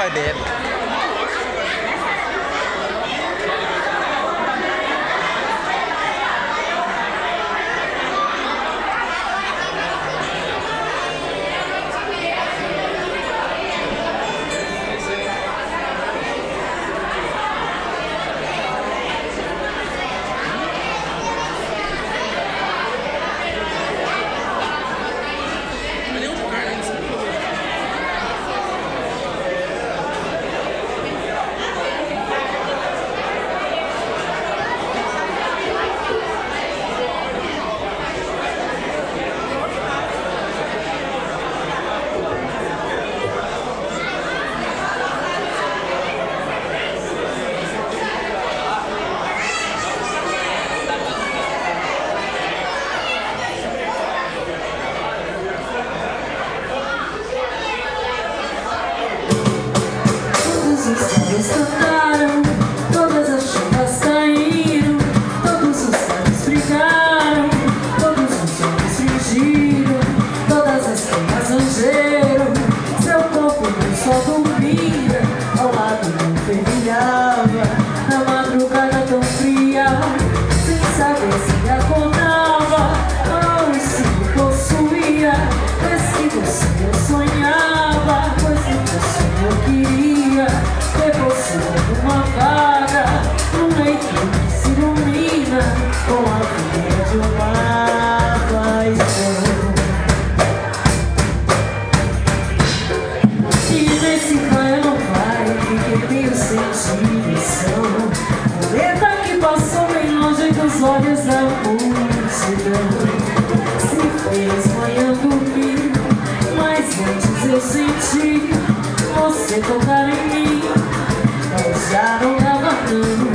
pai dele. Os cantaram, todas as chuvas caíram, todos os céus brigaram, todos os homens fingiram, todas as terras rangeram, seu corpo no sol dormia, ao lado não fervilhava, na madrugada tão fria, sem saber se acordava, ou se o possuía, mas que você eu sonhava, pois nunca sonho eu queria. Uma vaga no leito que se ilumina com a vida de uma paixão. E nesse vai ou não vai, fiquei meio sem direção. A letra que passou bem longe dos olhos da multidão. Se fez manhã dormir, mas antes eu senti você tocar em mim. Já não tava dando.